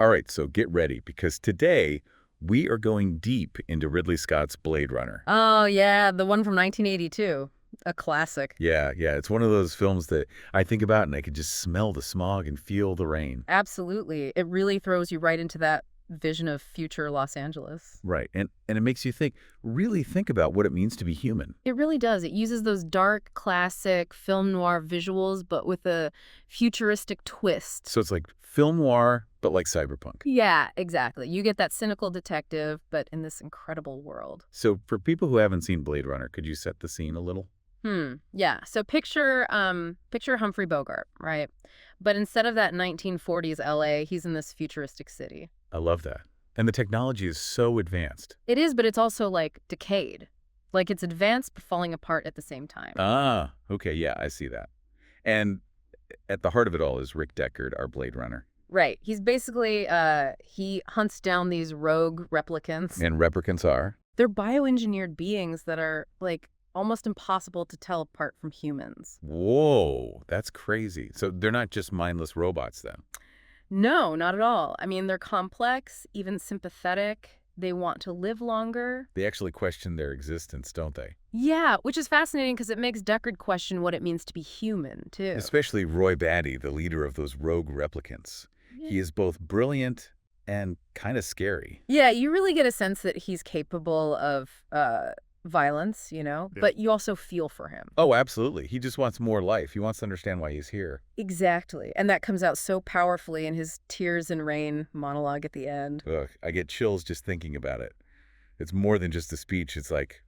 All right, so get ready because today we are going deep into Ridley Scott's Blade Runner. Oh, yeah, the one from 1982. A classic. Yeah, it's one of those films that I think about and I can just smell the smog and feel the rain. Absolutely. It really throws you right into that vision of future Los Angeles. Right, and it makes you really think about what it means to be human. It really does. It uses those dark, classic film noir visuals, but with a futuristic twist. So it's like film noir, but like cyberpunk. Yeah, exactly. You get that cynical detective, but in this incredible world. So for people who haven't seen Blade Runner, could you set the scene a little? Yeah. So picture Humphrey Bogart, right? But instead of that 1940s LA, he's in this futuristic city. I love that. And the technology is so advanced. It is, but it's also like decayed. Like it's advanced but falling apart at the same time. Ah, okay, yeah, I see that. And at the heart of it all is Rick Deckard, our Blade Runner. Right. He's basically he hunts down these rogue replicants. And replicants are? They're bioengineered beings that are like almost impossible to tell apart from humans. Whoa, that's crazy. So they're not just mindless robots then? No, not at all. I mean, they're complex, even sympathetic. They want to live longer. They actually question their existence, don't they? Yeah, which is fascinating because it makes Deckard question what it means to be human, too. Especially Roy Batty, the leader of those rogue replicants. He is both brilliant and kind of scary. Yeah, you really get a sense that he's capable of violence, Yeah. but you also feel for him. Oh, absolutely. He just wants more life. He wants to understand why he's here. Exactly. And that comes out so powerfully in his Tears and Rain monologue at the end. Ugh, I get chills just thinking about it. It's more than just a speech. It's like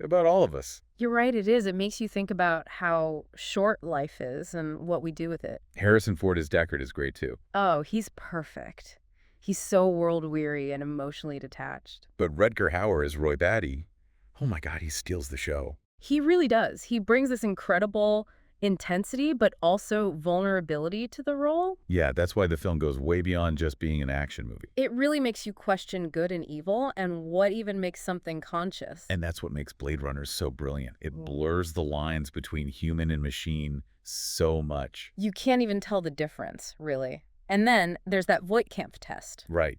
about all of us. You're right, it is. It makes you think about how short life is and what we do with it. Harrison Ford as Deckard is great too. Oh, he's perfect. He's so world-weary and emotionally detached. But Rutger Hauer as Roy Batty, oh my God, he steals the show. He really does. He brings this incredible intensity, but also vulnerability to the role. Yeah, that's why the film goes way beyond just being an action movie. It really makes you question good and evil and what even makes something conscious. And that's what makes Blade Runner so brilliant. It blurs the lines between human and machine so much. You can't even tell the difference, really. And then there's that Voight-Kampff test. Right.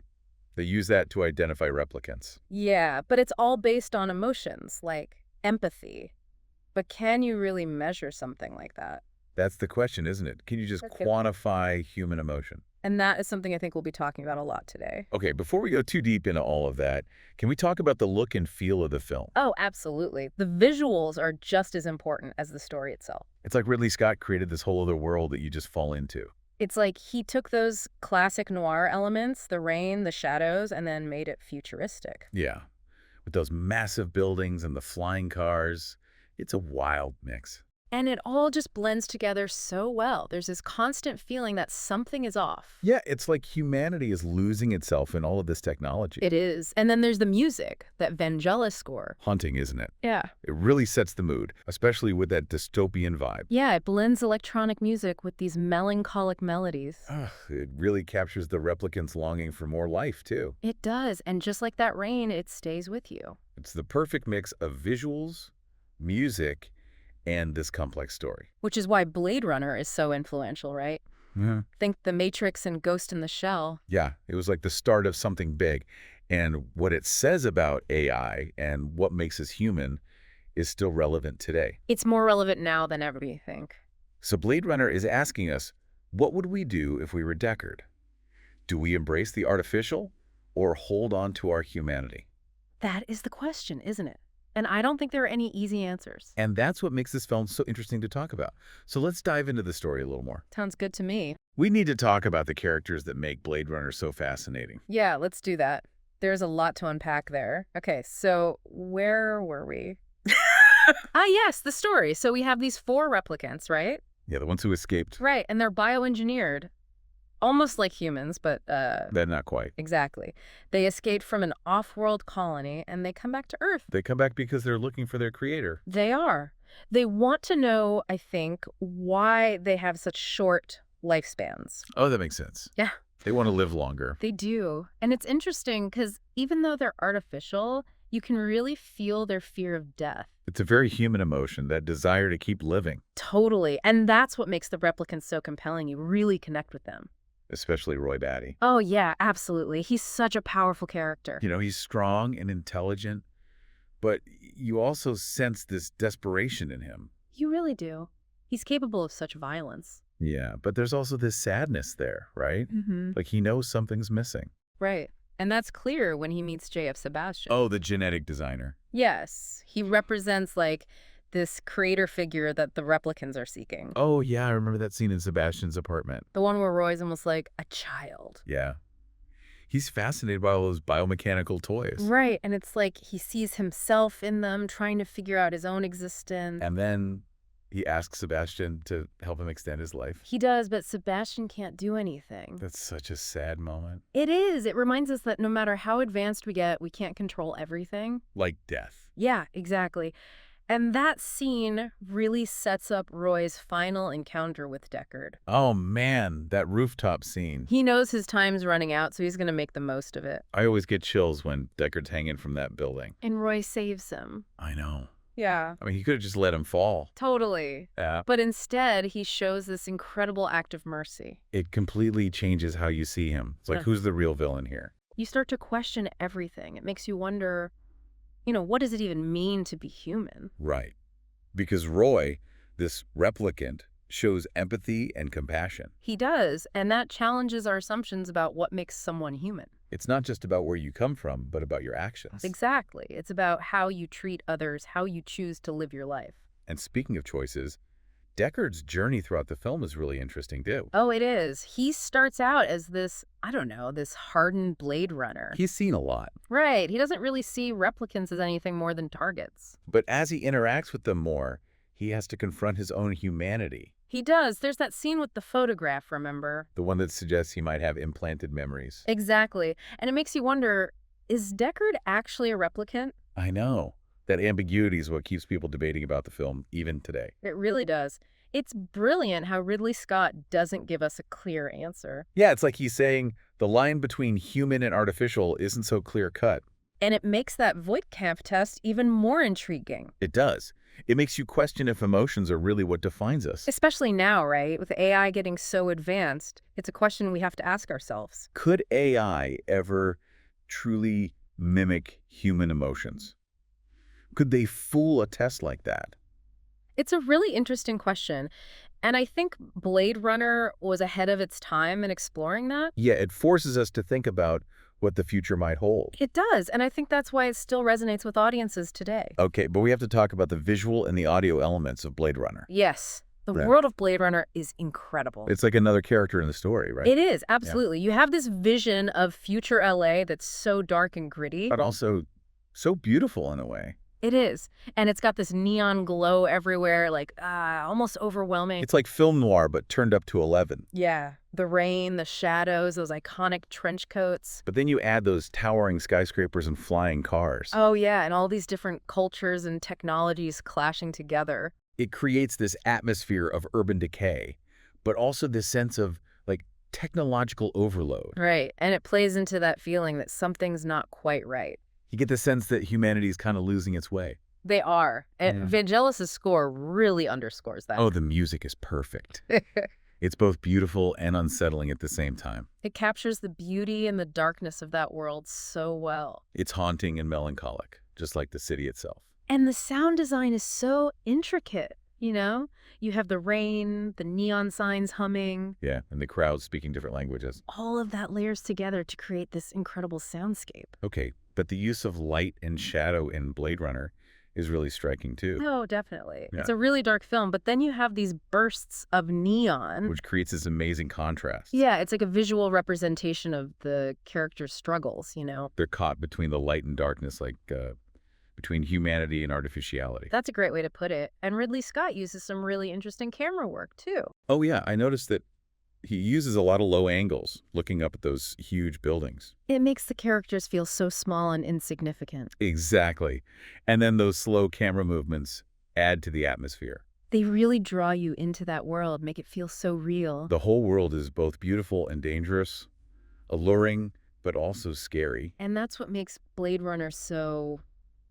They use that to identify replicants. Yeah, but it's all based on emotions, like empathy. But can you really measure something like that? That's the question, isn't it? Can you just That's good. quantify human emotion? And that is something I think we'll be talking about a lot today. Okay, before we go too deep into all of that, can we talk about the look and feel of the film? Oh, absolutely. The visuals are just as important as the story itself. It's like Ridley Scott created this whole other world that you just fall into. It's like he took those classic noir elements, the rain, the shadows, and then made it futuristic. Yeah, with those massive buildings and the flying cars. It's a wild mix. And it all just blends together so well. There's this constant feeling that something is off. Yeah, it's like humanity is losing itself in all of this technology. It is. And then there's the music, that Vangelis score. Haunting, isn't it? Yeah. It really sets the mood, especially with that dystopian vibe. Yeah, it blends electronic music with these melancholic melodies. Ugh, it really captures the replicants' longing for more life, too. It does. And just like that rain, it stays with you. It's the perfect mix of visuals, music, and this complex story. Which is why Blade Runner is so influential, right? Yeah. Think The Matrix and Ghost in the Shell. Yeah, it was like the start of something big. And what it says about AI and what makes us human is still relevant today. It's more relevant now than ever, we think. So Blade Runner is asking us, what would we do if we were Deckard? Do we embrace the artificial or hold on to our humanity? That is the question, isn't it? And I don't think there are any easy answers. And that's what makes this film so interesting to talk about. So let's dive into the story a little more. Sounds good to me. We need to talk about the characters that make Blade Runner so fascinating. Yeah, let's do that. There's a lot to unpack there. Okay, so where were we? Yes, the story. So we have these 4 replicants, right? Yeah, the ones who escaped. Right, and they're bioengineered. Almost like humans, but They're not quite. exactly. They escaped from an off-world colony and they come back to Earth. They come back because they're looking for their creator. They are. They want to know, I think, why they have such short lifespans. Oh, that makes sense. Yeah. They want to live longer. They do. And it's interesting because even though they're artificial, you can really feel their fear of death. It's a very human emotion, that desire to keep living. Totally. And that's what makes the replicants so compelling. You really connect with them. especially Roy Batty. Oh, yeah, absolutely. He's such a powerful character. You know, he's strong and intelligent, but you also sense this desperation in him. You really do. He's capable of such violence. Yeah, but there's also this sadness there, right? Mm-hmm. Like he knows something's missing. Right. And that's clear when he meets J.F. Sebastian. Oh, the genetic designer. Yes. He represents, like, this creator figure that the replicants are seeking. Oh, yeah, I remember that scene in Sebastian's apartment. The one where Roy's almost like a child. Yeah. He's fascinated by all those biomechanical toys. Right. And it's like he sees himself in them, trying to figure out his own existence. And then he asks Sebastian to help him extend his life. He does, but Sebastian can't do anything. That's such a sad moment. It is. It reminds us that no matter how advanced we get, we can't control everything. Like death. Yeah, exactly. And that scene really sets up Roy's final encounter with Deckard. Oh, man, that rooftop scene. He knows his time's running out, so he's going to make the most of it. I always get chills when Deckard's hanging from that building. And Roy saves him. I know. Yeah. I mean, he could have just let him fall. Totally. Yeah. But instead, he shows this incredible act of mercy. It completely changes how you see him. It's like, who's the real villain here? You start to question everything. It makes you wonder, what does it even mean to be human? Right. Because Roy, this replicant, shows empathy and compassion. He does, and that challenges our assumptions about what makes someone human. It's not just about where you come from, but about your actions. Exactly. It's about how you treat others, how you choose to live your life. And speaking of choices, Deckard's journey throughout the film is really interesting, too. Oh, it is. He starts out as this hardened Blade Runner. He's seen a lot. Right. He doesn't really see replicants as anything more than targets. But as he interacts with them more, he has to confront his own humanity. He does. There's that scene with the photograph, remember? The one that suggests he might have implanted memories. Exactly. And it makes you wonder, is Deckard actually a replicant? I know. That ambiguity is what keeps people debating about the film, even today. It really does. It's brilliant how Ridley Scott doesn't give us a clear answer. Yeah, it's like he's saying the line between human and artificial isn't so clear-cut. And it makes that Voight-Kampff test even more intriguing. It does. It makes you question if emotions are really what defines us. Especially now, right? With AI getting so advanced, it's a question we have to ask ourselves. Could AI ever truly mimic human emotions? Could they fool a test like that? It's a really interesting question. And I think Blade Runner was ahead of its time in exploring that. Yeah, it forces us to think about what the future might hold. It does. And I think that's why it still resonates with audiences today. Okay, but we have to talk about the visual and the audio elements of Blade Runner. Yes. The Right. world of Blade Runner is incredible. It's like another character in the story, right? It is, absolutely. You have this vision of future LA that's so dark and gritty. But also so beautiful in a way. It is. And it's got this neon glow everywhere, like almost overwhelming. It's like film noir, but turned up to 11. Yeah. The rain, the shadows, those iconic trench coats. But then you add those towering skyscrapers and flying cars. Oh, yeah. And all these different cultures and technologies clashing together. It creates this atmosphere of urban decay, but also this sense of, like, technological overload. Right. And it plays into that feeling that something's not quite right. You get the sense that humanity is kind of losing its way. They are. And Yeah. Vangelis' score really underscores that. Oh, the music is perfect. It's both beautiful and unsettling at the same time. It captures the beauty and the darkness of that world so well. It's haunting and melancholic, just like the city itself. And the sound design is so intricate, You have the rain, the neon signs humming. Yeah, and the crowd speaking different languages. All of that layers together to create this incredible soundscape. Okay, but the use of light and shadow in Blade Runner is really striking too, Oh, definitely. Yeah. It's a really dark film, but then you have these bursts of neon. which creates this amazing contrast. Yeah, it's like a visual representation of the character's struggles, They're caught between the light and darkness, like between humanity and artificiality. That's a great way to put it. And Ridley Scott uses some really interesting camera work, too. Oh yeah, I noticed that he uses a lot of low angles looking up at those huge buildings. It makes the characters feel so small and insignificant. Exactly. And then those slow camera movements add to the atmosphere. They really draw you into that world, make it feel so real. The whole world is both beautiful and dangerous, alluring, but also scary. And that's what makes Blade Runner so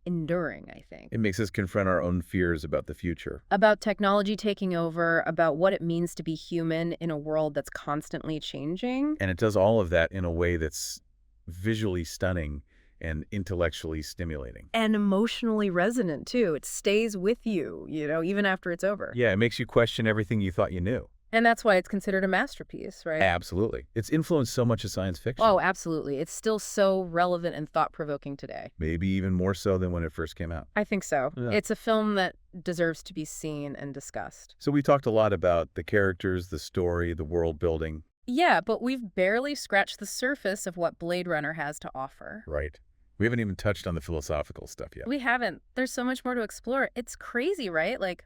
enduring, I think. It makes us confront our own fears about the future. About technology taking over, about what it means to be human in a world that's constantly changing. And it does all of that in a way that's visually stunning and intellectually stimulating. And emotionally resonant, too. It stays with you, even after it's over. Yeah, it makes you question everything you thought you knew. And that's why it's considered a masterpiece, right? Absolutely. It's influenced so much of science fiction. Oh, absolutely. It's still so relevant and thought-provoking today. Maybe even more so than when it first came out. I think so. Yeah. It's a film that deserves to be seen and discussed. So we talked a lot about the characters, the story, the world building. Yeah, but we've barely scratched the surface of what Blade Runner has to offer. Right. We haven't even touched on the philosophical stuff yet. We haven't. There's so much more to explore. It's crazy, right? Like,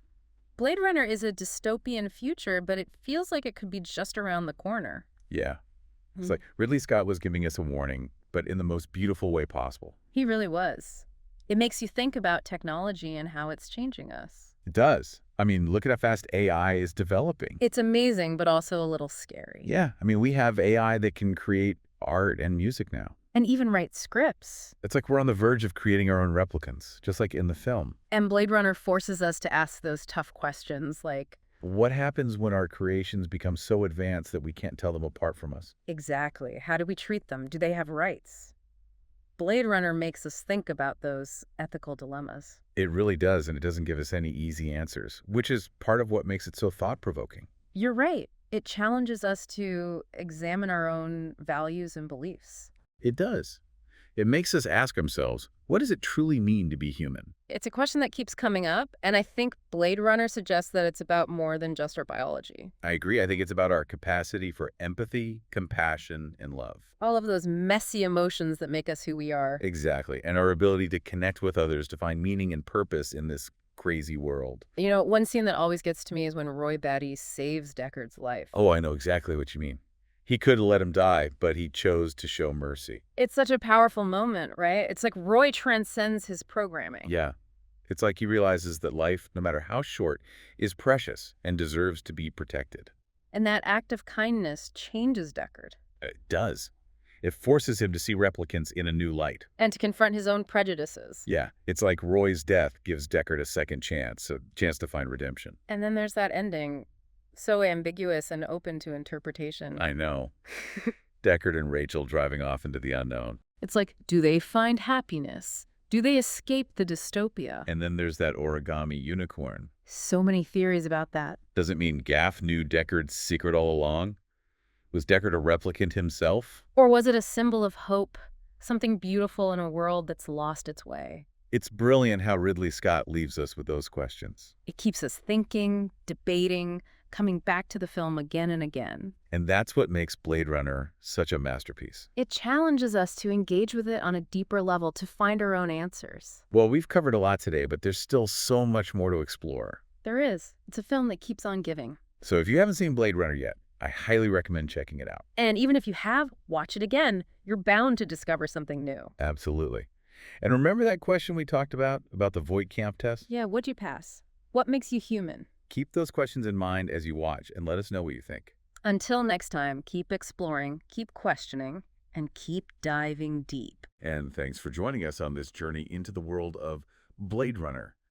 Blade Runner is a dystopian future, but it feels like it could be just around the corner. Yeah. It's like Ridley Scott was giving us a warning, but in the most beautiful way possible. He really was. It makes you think about technology and how it's changing us. It does. I mean, look at how fast AI is developing. It's amazing, but also a little scary. Yeah. I mean, we have AI that can create art and music now. And even write scripts. It's like we're on the verge of creating our own replicants, just like in the film. And Blade Runner forces us to ask those tough questions like, What happens when our creations become so advanced that we can't tell them apart from us? exactly, how do we treat them? Do they have rights? Blade Runner makes us think about those ethical dilemmas. It really does, and it doesn't give us any easy answers, which is part of what makes it so thought-provoking. You're right. It challenges us to examine our own values and beliefs. It does. It makes us ask ourselves, what does it truly mean to be human? It's a question that keeps coming up, and I think Blade Runner suggests that it's about more than just our biology. I agree. I think it's about our capacity for empathy, compassion, and love. All of those messy emotions that make us who we are. Exactly. And our ability to connect with others to find meaning and purpose in this crazy world. One scene that always gets to me is when Roy Batty saves Deckard's life. Oh, I know exactly what you mean. He could have let him die, but he chose to show mercy. It's such a powerful moment, right? It's like Roy transcends his programming. Yeah. It's like he realizes that life, no matter how short, is precious and deserves to be protected. And that act of kindness changes Deckard. It does. It forces him to see replicants in a new light. And to confront his own prejudices. Yeah, it's like Roy's death gives Deckard a second chance, a chance to find redemption. And then there's that ending, so ambiguous and open to interpretation. I know. Deckard and Rachel driving off into the unknown. It's like, do they find happiness? Do they escape the dystopia? And then there's that origami unicorn. So many theories about that. Does it mean Gaff knew Deckard's secret all along? Was Deckard a replicant himself? Or was it a symbol of hope? Something beautiful in a world that's lost its way? It's brilliant how Ridley Scott leaves us with those questions. It keeps us thinking, debating, coming back to the film again and again. And that's what makes Blade Runner such a masterpiece. It challenges us to engage with it on a deeper level to find our own answers. Well, we've covered a lot today, but there's still so much more to explore. There is. It's a film that keeps on giving. So if you haven't seen Blade Runner yet, I highly recommend checking it out. And even if you have, watch it again. You're bound to discover something new. Absolutely. And remember that question we talked about the Voight-Kampff test? Yeah, what'd you pass? What makes you human? Keep those questions in mind as you watch and let us know what you think. Until next time, keep exploring, keep questioning, and keep diving deep. And thanks for joining us on this journey into the world of Blade Runner.